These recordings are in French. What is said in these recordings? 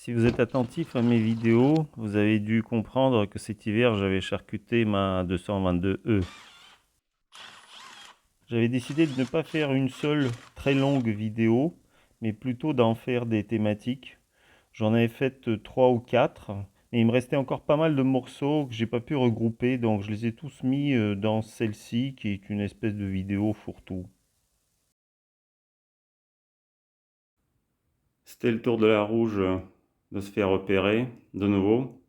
Si vous êtes attentif à mes vidéos, vous avez dû comprendre que cet hiver j'avais charcuté ma 222E. J'avais décidé de ne pas faire une seule très longue vidéo, mais plutôt d'en faire des thématiques. J'en avais fait 3 ou 4, et il me restait encore pas mal de morceaux que j'ai pas pu regrouper, donc je les ai tous mis dans celle-ci, qui est une espèce de vidéo fourre-tout. C'était le tour de la rouge de se faire repérer de nouveau.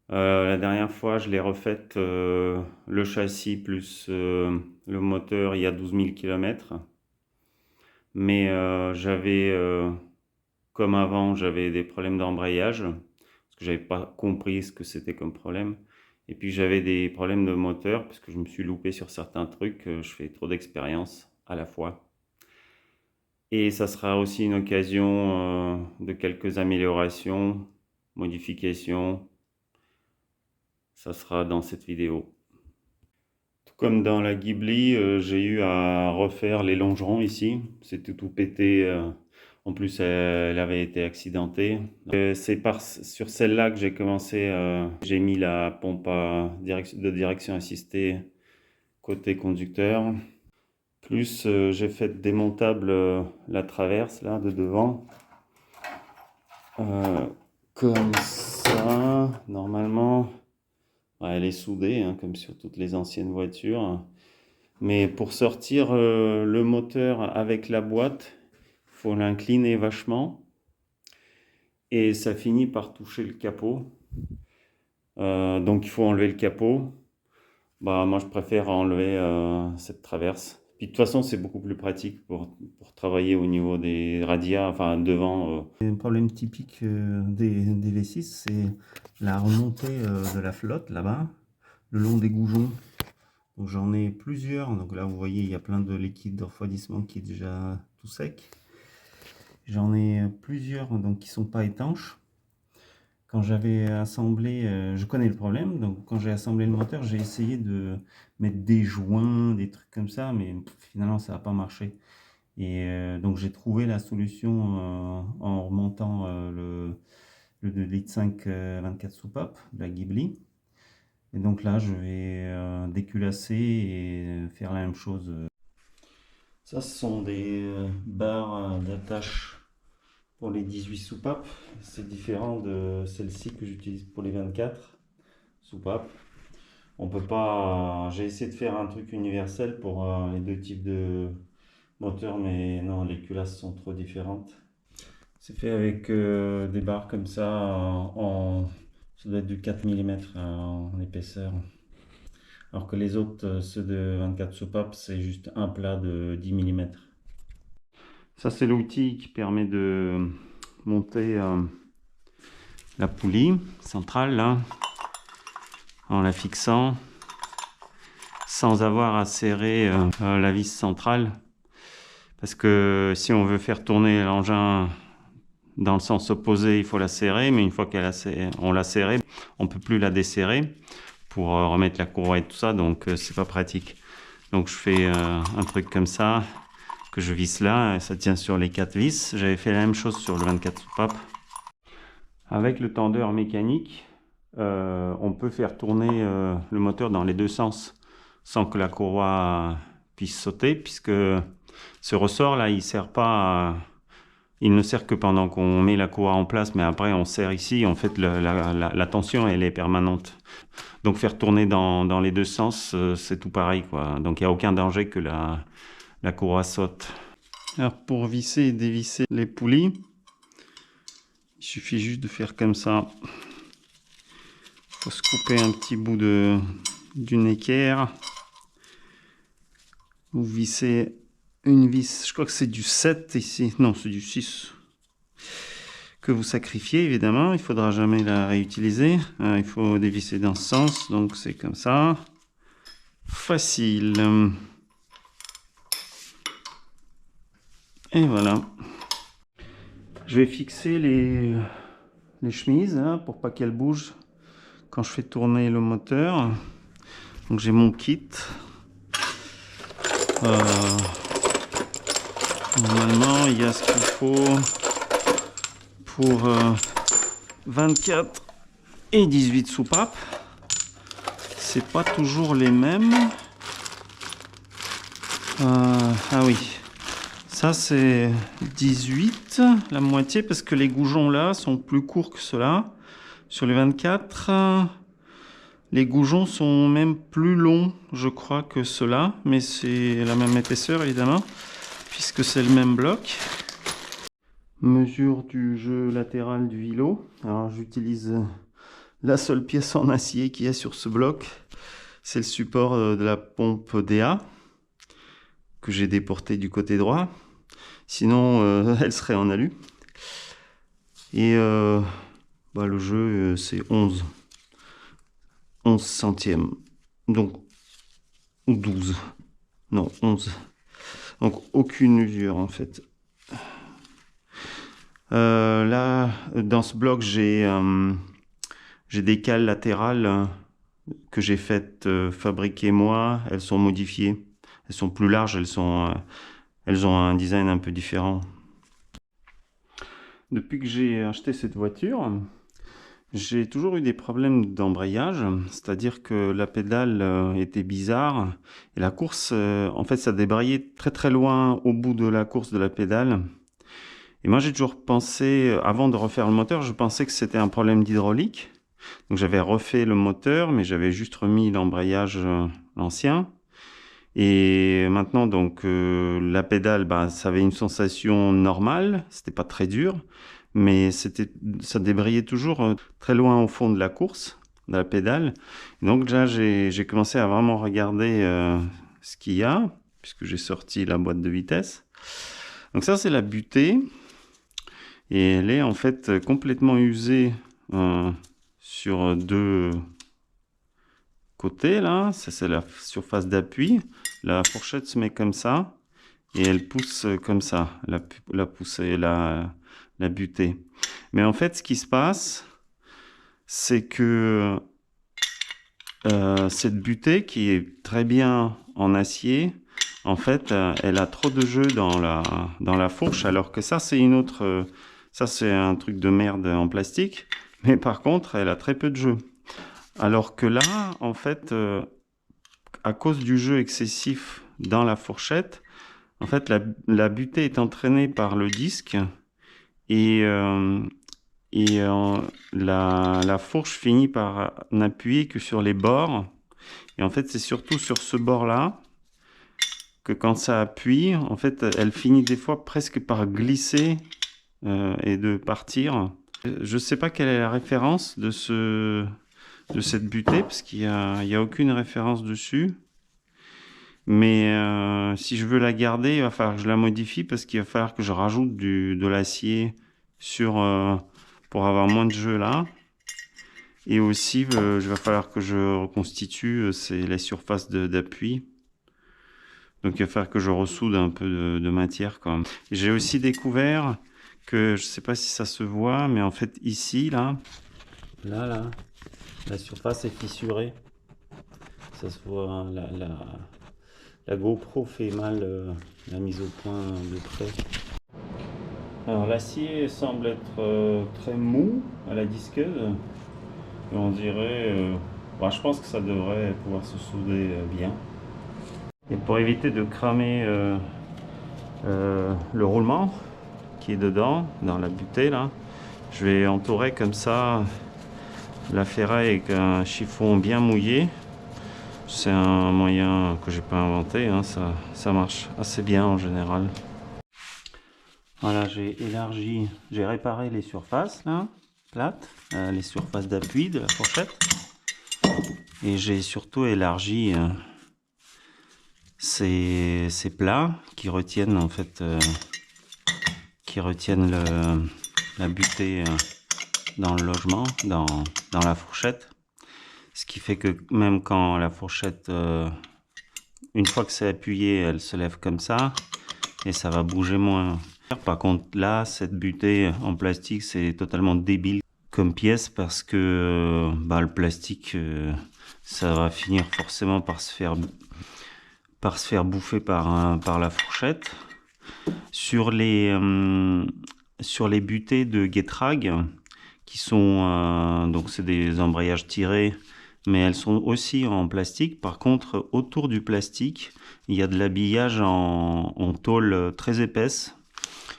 La dernière fois, je l'ai refaite le châssis plus le moteur il y a 12 000 km. Mais comme avant, j'avais des problèmes d'embrayage, parce que j'avais pas compris ce que c'était comme problème. Et puis j'avais des problèmes de moteur, parce que je me suis loupé sur certains trucs, je fais trop d'expérience à la fois. Et ça sera aussi une occasion de quelques améliorations, modifications. Ça sera dans cette vidéo. Tout comme dans la Ghibli, j'ai eu à refaire les longerons ici. C'était tout pété. En plus, elle avait été accidentée. C'est sur celle-là que j'ai commencé. J'ai mis la pompe de direction assistée côté conducteur. Plus, j'ai fait démontable la traverse là de devant. Comme ça, normalement. Ouais, elle est soudée, hein, comme sur toutes les anciennes voitures. Mais pour sortir le moteur avec la boîte, il faut l'incliner vachement. Et ça finit par toucher le capot. Donc il faut enlever le capot. Bah, moi, je préfère enlever cette traverse. Puis de toute façon, c'est beaucoup plus pratique pour travailler au niveau des radias, enfin devant. Le problème typique des V6, c'est la remontée de la flotte là-bas, le long des goujons. Donc j'en ai plusieurs. Donc là, vous voyez, il y a plein de liquide de refroidissement qui est déjà tout sec. J'en ai plusieurs donc qui sont pas étanches. Quand j'avais assemblé, je connais le problème, donc quand j'ai assemblé le moteur, j'ai essayé de mettre des joints, des trucs comme ça, mais finalement ça n'a pas marché. Et donc j'ai trouvé la solution en remontant le 2,5 litres 24 soupapes de la Ghibli. Et donc là, je vais déculasser et faire la même chose. Ça, ce sont des barres d'attache pour les 18 soupapes. C'est différent de celle-ci que j'utilise pour les 24 soupapes. On peut pas. J'ai essayé de faire un truc universel pour les deux types de moteurs, mais non, les culasses sont trop différentes. C'est fait avec des barres comme ça ça doit être du 4 mm en épaisseur. Alors que les autres, ceux de 24 soupapes, c'est juste un plat de 10 mm. Ça, c'est l'outil qui permet de monter la poulie centrale là, en la fixant sans avoir à serrer la vis centrale. Parce que si on veut faire tourner l'engin dans le sens opposé, il faut la serrer, mais une fois on l'a serrée, on ne peut plus la desserrer pour remettre la courroie et tout ça, donc c'est pas pratique. Donc je fais un truc comme ça, que je visse là, et ça tient sur les 4 vis. J'avais fait la même chose sur le 24 soupapes. Avec le tendeur mécanique, on peut faire tourner le moteur dans les deux sens sans que la courroie puisse sauter, puisque ce ressort là, il ne sert que pendant qu'on met la courroie en place, mais après on serre ici. En fait, la tension elle est permanente. Donc faire tourner dans les deux sens, c'est tout pareil, quoi. Donc il n'y a aucun danger que la courroie saute. Alors pour visser et dévisser les poulies, il suffit juste de faire comme ça. Il faut se couper un petit bout d'une équerre. Vous vissez une vis, je crois que c'est du 7 ici, non c'est du 6, que vous sacrifiez évidemment, il ne faudra jamais la réutiliser. Il faut dévisser dans ce sens, donc c'est comme ça. Facile. Et voilà. Je vais fixer les chemises hein, pour pas qu'elles bougent quand je fais tourner le moteur. Donc j'ai mon kit. Normalement il y a ce qu'il faut pour 24 et 18 soupapes. C'est pas toujours les mêmes. Ah oui, ça c'est 18, la moitié, parce que les goujons là sont plus courts que ceux-là. Sur les 24, les goujons sont même plus longs, je crois, que ceux-là, mais c'est la même épaisseur évidemment, puisque c'est le même bloc. Mesure du jeu latéral du vélo. Alors j'utilise la seule pièce en acier qu'il y a sur ce bloc. C'est le support de la pompe DA que j'ai déporté du côté droit. Sinon, elle serait en alu. Et le jeu, c'est 11 centièmes. Donc, 12. Non, 11. Donc, aucune usure, en fait. Là, dans ce bloc, j'ai des cales latérales que j'ai faites fabriquer moi. Elles sont modifiées. Elles sont plus larges, elles ont un design un peu différent. Depuis que j'ai acheté cette voiture, j'ai toujours eu des problèmes d'embrayage, c'est-à-dire que la pédale était bizarre et la course, en fait, ça débrayait très très loin au bout de la course de la pédale. Et moi, j'ai toujours pensé, avant de refaire le moteur, je pensais que c'était un problème d'hydraulique. Donc j'avais refait le moteur, mais j'avais juste remis l'embrayage l'ancien. Et maintenant, donc, la pédale, ça avait une sensation normale, c'était pas très dur, mais ça débrayait toujours très loin au fond de la course, de la pédale. Et donc là, j'ai commencé à vraiment regarder ce qu'il y a, puisque j'ai sorti la boîte de vitesse. Donc ça, c'est la butée, et elle est en fait complètement usée sur deux côté là, ça c'est la surface d'appui. La fourchette se met comme ça et elle pousse comme ça, la poussée, la butée. Mais en fait, ce qui se passe, c'est que cette butée qui est très bien en acier, en fait, elle a trop de jeu dans la fourche, alors que ça c'est une autre, ça c'est un truc de merde en plastique. Mais par contre, elle a très peu de jeu. Alors que là, en fait, à cause du jeu excessif dans la fourchette, en fait, la butée est entraînée par le disque et la fourche finit par n'appuyer que sur les bords. Et en fait, c'est surtout sur ce bord-là que quand ça appuie, en fait, elle finit des fois presque par glisser et de partir. Je ne sais pas quelle est la référence de cette butée, parce qu'il y a aucune référence dessus. Mais si je veux la garder, il va falloir que je la modifie, parce qu'il va falloir que je rajoute de l'acier pour avoir moins de jeu là. Et aussi, il va falloir que je reconstitue les surfaces d'appui. Donc il va falloir que je ressoude un peu de matière quand même. J'ai aussi découvert que, je ne sais pas si ça se voit, mais en fait ici, là, la surface est fissurée. Ça se voit, la GoPro fait mal la mise au point de près. Alors l'acier semble être très mou à la disqueuse. Et on dirait, je pense que ça devrait pouvoir se souder bien. Et pour éviter de cramer le roulement qui est dedans, dans la butée là, je vais entourer comme ça la ferraille avec un chiffon bien mouillé. C'est un moyen que j'ai pas inventé, hein, ça marche assez bien en général. Voilà, j'ai réparé les surfaces là, plates, les surfaces d'appui de la fourchette. Et j'ai surtout élargi ces plats qui retiennent en fait la butée dans le logement, dans la fourchette. Ce qui fait que même quand la fourchette, une fois que c'est appuyé, elle se lève comme ça et ça va bouger moins. Par contre là, cette butée en plastique, c'est totalement débile comme pièce, parce que le plastique, ça va finir forcément par se faire bouffer par la fourchette. Sur les sur les butées de Getrag, qui sont, donc c'est des embrayages tirés, mais elles sont aussi en plastique. Par contre, autour du plastique, il y a de l'habillage en tôle très épaisse,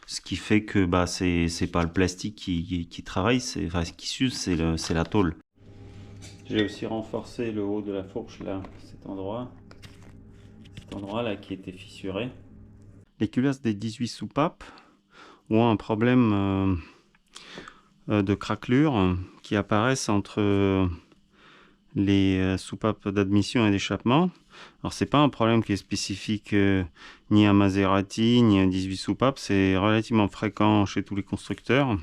ce qui fait que bah, c'est pas le plastique qui travaille, enfin, qui s'use, c'est la tôle. J'ai aussi renforcé le haut de la fourche là, cet endroit là qui était fissuré. Les culasses des 18 soupapes ont un problème de craquelure qui apparaissent entre les soupapes d'admission et d'échappement. Alors c'est pas un problème qui est spécifique ni à Maserati ni à 18 soupapes, c'est relativement fréquent chez tous les constructeurs.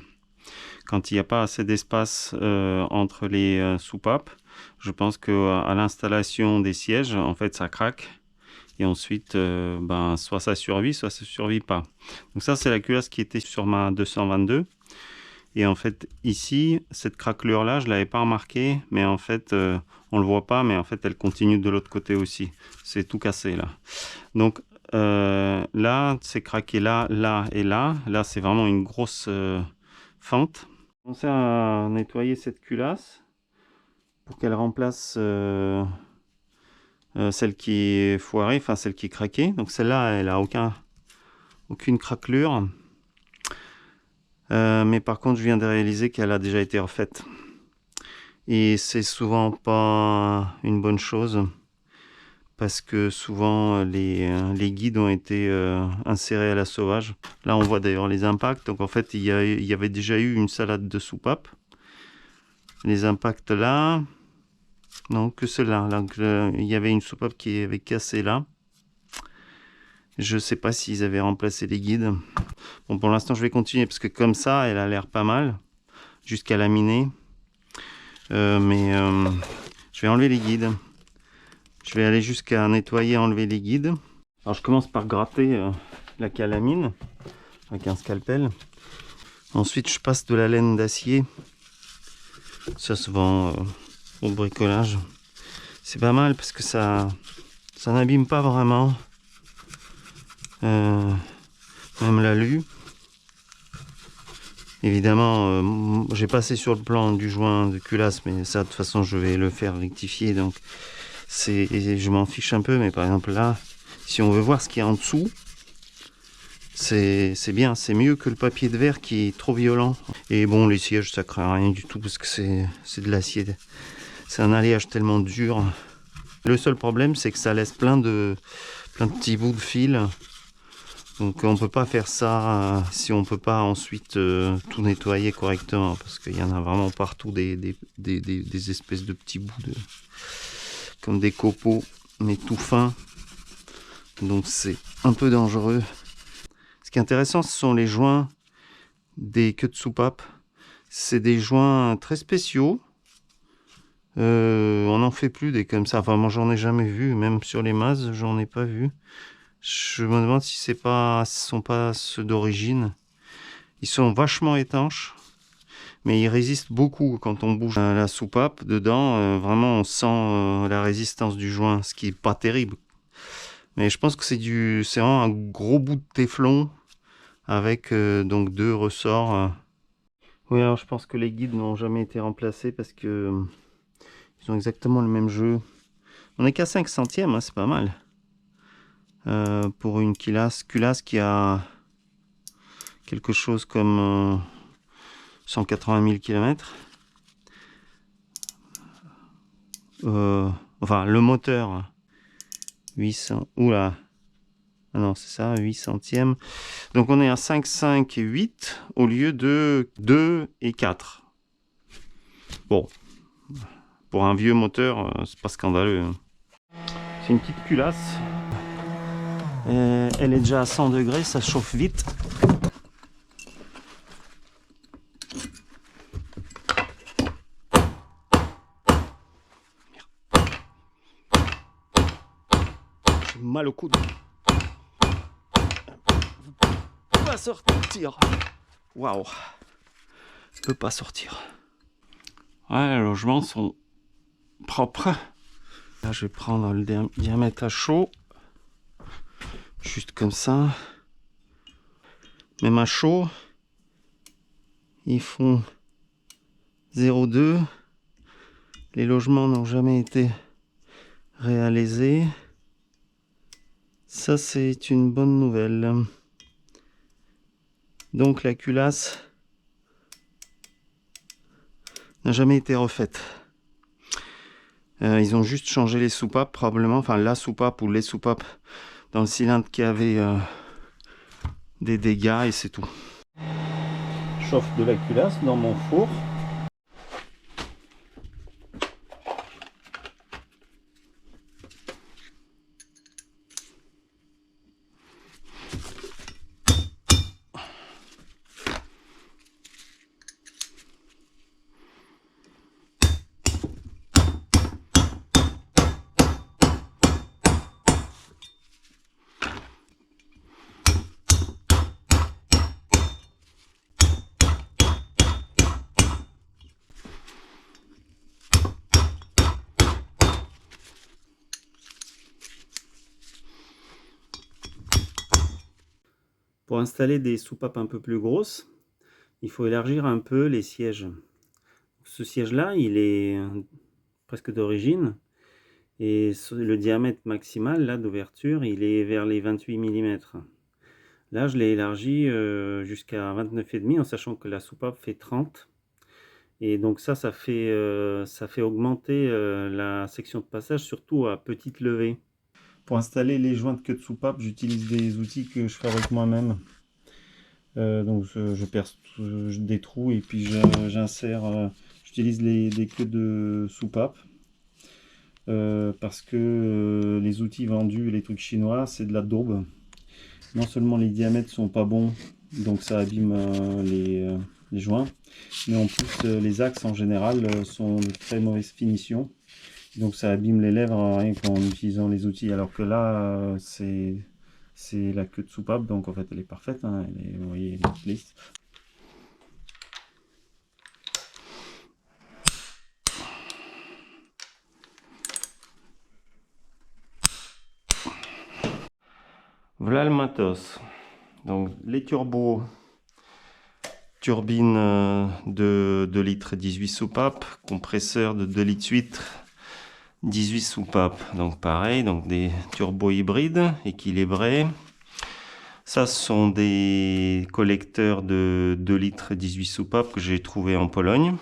Quand il n'y a pas assez d'espace entre les soupapes, je pense qu'à l'installation des sièges, en fait ça craque. Et ensuite, ben, soit ça survit, soit ça ne survit pas. Donc ça, c'est la culasse qui était sur ma 222. Et en fait, ici, cette craquelure-là, je ne l'avais pas remarqué. Mais en fait, on ne le voit pas, mais en fait, elle continue de l'autre côté aussi. C'est tout cassé, là. Donc là, c'est craqué là, là et là. Là, c'est vraiment une grosse fente. Je vais commencer à nettoyer cette culasse pour qu'elle remplace... celle qui est foirée, enfin celle qui est craquée. Donc celle-là, elle a aucune craquelure. Mais par contre, je viens de réaliser qu'elle a déjà été refaite. Et c'est souvent pas une bonne chose. Parce que souvent, les guides ont été insérés à la sauvage. Là, on voit d'ailleurs les impacts. Donc en fait, il y avait déjà eu une salade de soupape. Les impacts là... Non, que cela. Donc, il y avait une soupape qui avait cassé là. Je sais pas s'ils avaient remplacé les guides. Bon, pour l'instant, je vais continuer parce que comme ça, elle a l'air pas mal jusqu'à laminer. Je vais enlever les guides. Je vais aller jusqu'à nettoyer, enlever les guides. Alors, je commence par gratter la calamine avec un scalpel. Ensuite, je passe de la laine d'acier. Ça se vend au bricolage. C'est pas mal parce que ça n'abîme pas vraiment. Même l'alu. Évidemment, j'ai passé sur le plan du joint de culasse, mais ça de toute façon je vais le faire rectifier, donc je m'en fiche un peu. Mais par exemple là, si on veut voir ce qu'il y a en dessous, c'est bien, c'est mieux que le papier de verre qui est trop violent. Et bon, les sièges ça craint rien du tout parce que c'est de l'acier, c'est un alliage tellement dur. Le seul problème c'est que ça laisse plein de petits bouts de fil. Donc on peut pas faire ça si on peut pas ensuite tout nettoyer correctement, parce qu'il y en a vraiment partout des espèces de petits bouts comme des copeaux, mais tout fins. Donc c'est un peu dangereux. Ce qui est intéressant, ce sont les joints des queues de soupape. C'est des joints très spéciaux. On n'en fait plus des comme ça. Enfin moi j'en ai jamais vu, même sur les Maz, j'en ai pas vu. Je me demande si ce sont pas ceux d'origine. Ils sont vachement étanches, mais ils résistent beaucoup quand on bouge la soupape. Dedans, vraiment, on sent la résistance du joint, ce qui est pas terrible. Mais je pense que c'est vraiment un gros bout de téflon avec donc 2 ressorts. Oui, alors je pense que les guides n'ont jamais été remplacés parce que ils ont exactement le même jeu. On est qu'à 5 centièmes, hein, c'est pas mal. Pour une culasse qui a quelque chose comme 180 000 km. Enfin, le moteur, 800. Oula! Ah non, c'est ça, 8 centièmes. Donc on est à 5, 5 et 8 au lieu de 2 et 4. Bon, pour un vieux moteur, c'est pas scandaleux. C'est une petite culasse. Elle est déjà à 100 degrés, ça chauffe vite. J'ai mal au coude. Pas sortir. Waouh. Je peux pas sortir. Ouais, les logements sont propres. Là, je vais prendre le diamètre à chaud. Juste comme ça. Même à chaud, Ils font 0,2. Les logements n'ont jamais été réalisés. Ça, c'est une bonne nouvelle. Donc la culasse n'a jamais été refaite. Ils ont juste changé les soupapes, probablement, enfin la soupape ou les soupapes dans le cylindre qui avait des dégâts et c'est tout. Chauffe de la culasse dans mon four. Pour installer des soupapes un peu plus grosses, il faut élargir un peu les sièges. Ce siège-là, il est presque d'origine et le diamètre maximal là d'ouverture, il est vers les 28 mm. Là, je l'ai élargi jusqu'à 29,5 en sachant que la soupape fait 30. Et donc ça fait augmenter la section de passage, surtout à petite levée. Pour installer les joints de queue de soupape, j'utilise des outils que je fabrique moi-même. Donc je perce des trous et puis j'insère, j'utilise des queues de soupape. Parce que les outils vendus, les trucs chinois, c'est de la daube. Non seulement les diamètres sont pas bons, donc ça abîme les joints, mais en plus les axes en général sont de très mauvaise finition, donc ça abîme les lèvres rien qu'en utilisant les outils, alors que là c'est la queue de soupape, donc en fait elle est parfaite, hein, vous voyez, elle est lisse. Voilà le matos. Donc les turbos, turbine de 2 litres 18 soupapes, compresseur de 2 litres 8, 18 soupapes. Donc pareil, donc des turbos hybrides équilibrés. Ça, ce sont des collecteurs de 2 litres 18 soupapes que j'ai trouvé en Pologne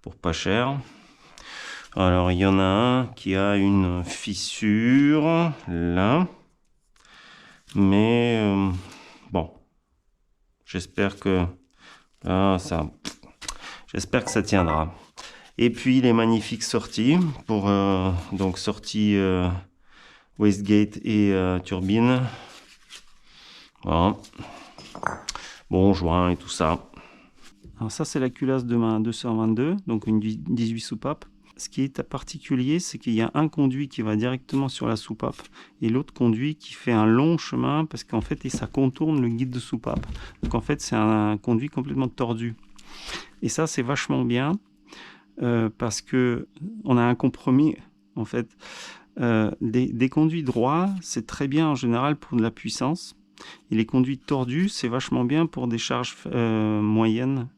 pour pas cher. Alors il y en a un qui a une fissure là, mais bon, j'espère que j'espère que ça tiendra. Et puis les magnifiques sorties pour donc sortie wastegate et turbine. Voilà. Bon, joint et tout ça. Alors ça c'est la culasse de ma 222, donc une 18 soupapes. Ce qui est particulier, c'est qu'il y a un conduit qui va directement sur la soupape et l'autre conduit qui fait un long chemin parce qu'en fait ça contourne le guide de soupape. Donc en fait c'est un conduit complètement tordu. Et ça c'est vachement bien parce que on a un compromis en fait. Des conduits droits, c'est très bien en général pour de la puissance. Et les conduits tordus, c'est vachement bien pour des charges moyennes,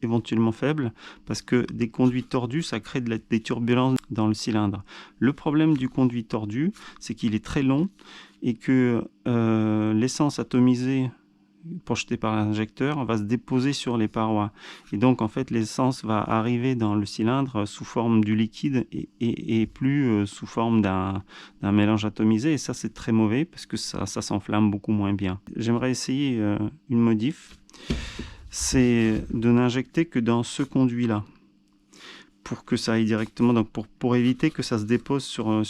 éventuellement faibles, parce que des conduits tordus, ça crée des turbulences dans le cylindre. Le problème du conduit tordu, c'est qu'il est très long et que l'essence atomisée projetée par l'injecteur va se déposer sur les parois. Et donc, en fait, l'essence va arriver dans le cylindre sous forme du liquide et plus sous forme d'un mélange atomisé. Et ça, c'est très mauvais parce que ça s'enflamme beaucoup moins bien. J'aimerais essayer une modif. C'est de n'injecter que dans ce conduit-là pour que ça aille directement, donc pour éviter que ça se dépose sur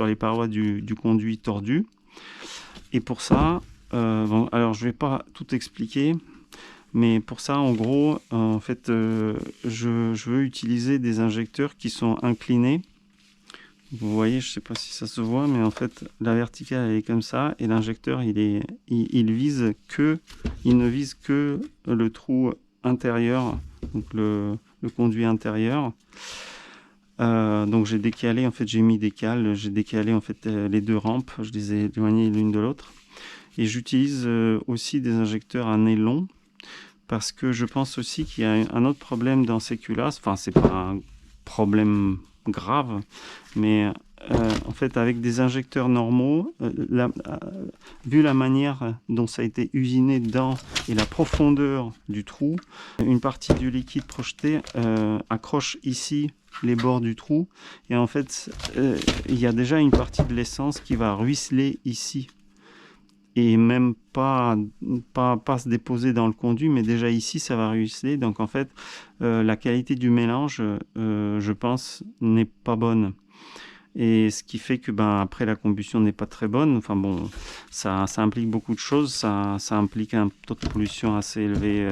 les parois du conduit tordu. Et pour ça, bon, alors je vais pas tout expliquer, mais pour ça en gros en fait je veux utiliser des injecteurs qui sont inclinés. Vous voyez, je sais pas si ça se voit, mais en fait la verticale elle est comme ça et l'injecteur il ne vise que le trou intérieur, donc le conduit intérieur. Donc j'ai décalé, en fait j'ai mis des cales, j'ai décalé en fait les deux rampes, je les ai éloignées l'une de l'autre. Et j'utilise aussi des injecteurs à nez long parce que je pense aussi qu'il y a un autre problème dans ces culasses. Enfin, c'est pas un problème grave, mais en fait, avec des injecteurs normaux, vu la manière dont ça a été usiné dedans et la profondeur du trou, une partie du liquide projeté accroche ici les bords du trou, et en fait, il y a déjà une partie de l'essence qui va ruisseler ici. Et même pas se déposer dans le conduit, mais déjà ici, ça va ruisseler. Donc en fait, la qualité du mélange, je pense, n'est pas bonne. Et ce qui fait que après la combustion n'est pas très bonne. Enfin bon, ça implique beaucoup de choses. Ça implique un taux de pollution assez élevé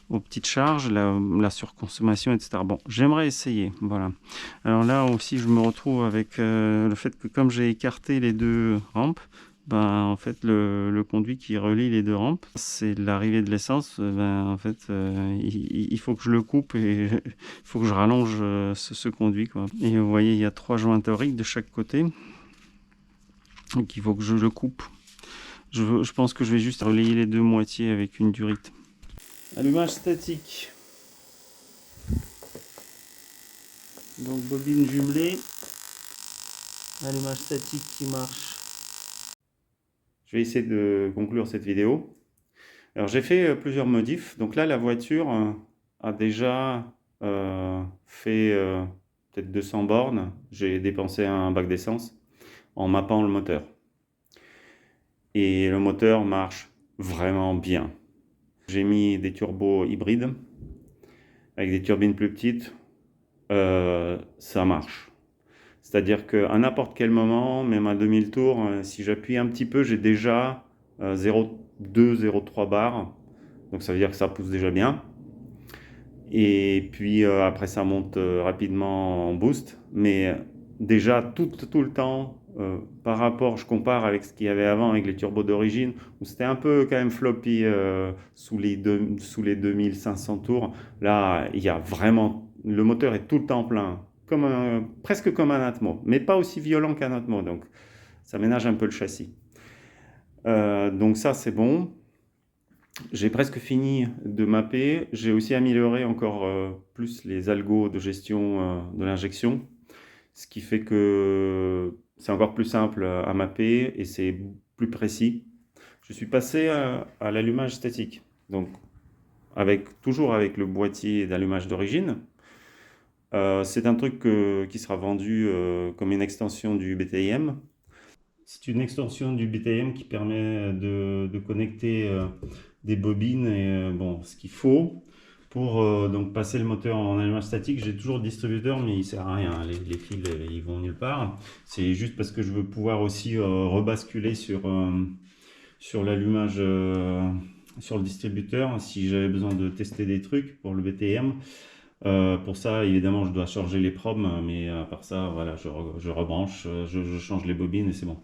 aux petites charges, la surconsommation, etc. Bon, j'aimerais essayer. Voilà. Alors là aussi, je me retrouve avec le fait que comme j'ai écarté les deux rampes, en fait, le conduit qui relie les deux rampes, c'est l'arrivée de l'essence. En fait, il faut que je le coupe et il faut que je rallonge ce conduit, quoi. Et vous voyez, il y a 3 joints toriques de chaque côté. Donc il faut que je le coupe. Je pense que je vais juste relayer les deux moitiés avec une durite. Allumage statique. Donc bobine jumelée. Allumage statique qui marche. Je vais essayer de conclure cette vidéo. Alors j'ai fait plusieurs modifs. Donc là, la voiture a déjà fait peut-être 200 bornes. J'ai dépensé un bac d'essence en mappant le moteur. Et le moteur marche vraiment bien. J'ai mis des turbos hybrides avec des turbines plus petites. Ça marche. C'est-à-dire qu'à n'importe quel moment, même à 2000 tours, si j'appuie un petit peu, j'ai déjà 0,2, 0,3 bars. Donc ça veut dire que ça pousse déjà bien. Et puis après ça monte rapidement en boost. Mais déjà tout le temps, par rapport, je compare avec ce qu'il y avait avant avec les turbos d'origine, où c'était un peu quand même floppy sous les 2500 tours. Là, il y a vraiment, le moteur est tout le temps plein. Presque comme un Atmo, mais pas aussi violent qu'un Atmo, donc ça ménage un peu le châssis. Donc ça c'est bon. J'ai presque fini de mapper. J'ai aussi amélioré encore plus les algos de gestion de l'injection, ce qui fait que c'est encore plus simple à mapper et c'est plus précis. Je suis passé à l'allumage statique, donc toujours avec le boîtier d'allumage d'origine. C'est un truc qui sera vendu comme une extension du BTIM. C'est une extension du BTIM qui permet de connecter des bobines et ce qu'il faut pour donc passer le moteur en allumage statique. J'ai toujours le distributeur, mais il sert à rien. Les fils, ils vont nulle part. C'est juste parce que je veux pouvoir aussi rebasculer sur l'allumage sur le distributeur si j'avais besoin de tester des trucs pour le BTM. Pour ça, évidemment, je dois charger les proms, mais à part ça, voilà, je rebranche, je change les bobines et c'est bon.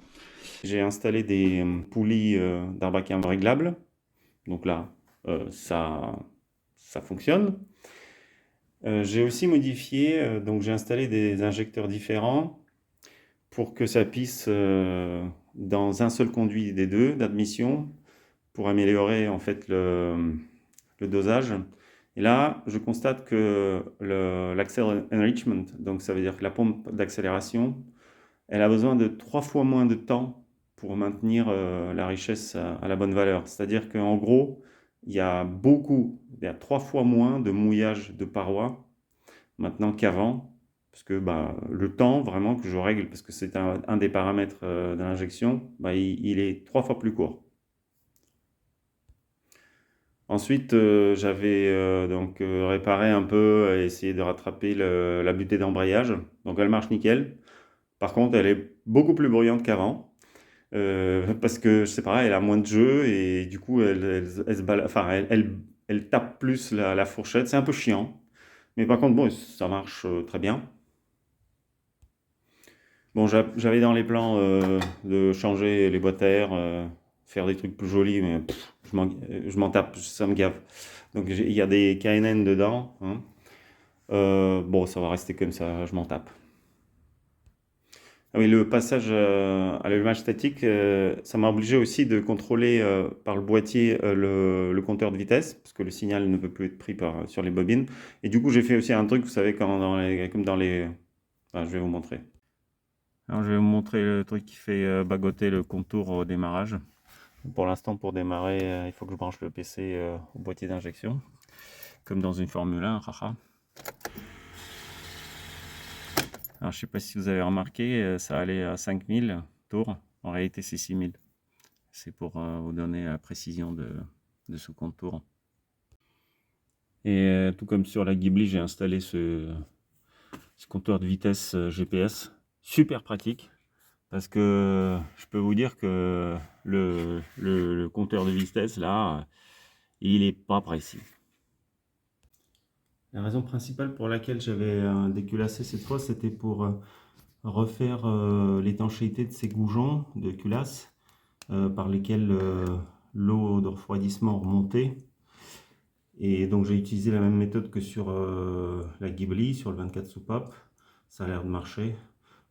J'ai installé des poulies d'Arbacam réglables. Donc là, ça fonctionne. J'ai aussi modifié, donc j'ai installé des injecteurs différents pour que ça pisse dans un seul conduit des deux d'admission pour améliorer en fait le dosage. Et là, je constate que l'accel enrichment, donc ça veut dire que la pompe d'accélération, elle a besoin de 3 fois moins de temps pour maintenir la richesse à la bonne valeur. C'est-à-dire qu'en gros, il y a 3 fois moins de mouillage de parois maintenant qu'avant, parce que le temps vraiment que je règle, parce que c'est un des paramètres de l'injection, il est 3 fois plus court. Ensuite, j'avais donc réparé un peu et essayé de rattraper la butée d'embrayage. Donc elle marche nickel. Par contre, elle est beaucoup plus bruyante qu'avant. Parce que c'est pareil, elle a moins de jeu et du coup, elle se enfin, elle tape plus la fourchette. C'est un peu chiant. Mais par contre, bon, ça marche très bien. Bon, j'avais dans les plans de changer les boîtes à air, faire des trucs plus jolis, mais je m'en tape, ça me gave. Donc il y a des KNN dedans, hein. Bon, ça va rester comme ça, je m'en tape. Ah oui, le passage à l'allumage statique, ça m'a obligé aussi de contrôler par le boîtier le compteur de vitesse, parce que le signal ne peut plus être pris sur les bobines. Et du coup, j'ai fait aussi un truc, vous savez, comme dans les... Enfin, je vais vous montrer. Alors, je vais vous montrer le truc qui fait bagoter le contour au démarrage. Pour l'instant, pour démarrer, il faut que je branche le PC au boîtier d'injection, comme dans une Formule 1, haha. Alors, je sais pas si vous avez remarqué, ça allait à 5000 tours. En réalité, c'est 6000. C'est pour vous donner la précision de ce contour. Et tout comme sur la Ghibli, j'ai installé ce compteur de vitesse GPS. Super pratique. Parce que je peux vous dire que le compteur de vitesse, là, il est pas précis. La raison principale pour laquelle j'avais déculassé cette fois, c'était pour refaire l'étanchéité de ces goujons de culasse par lesquels l'eau de refroidissement remontait. Et donc j'ai utilisé la même méthode que sur la Ghibli, sur le 24 soupapes. Ça a l'air de marcher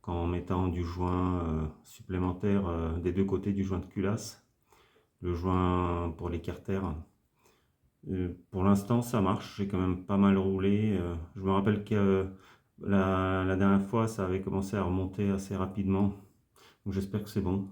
en mettant du joint supplémentaire des deux côtés du joint de culasse, le joint pour les carters. Pour l'instant, ça marche. J'ai quand même pas mal roulé. Je me rappelle que la dernière fois, ça avait commencé à remonter assez rapidement. Donc j'espère que c'est bon.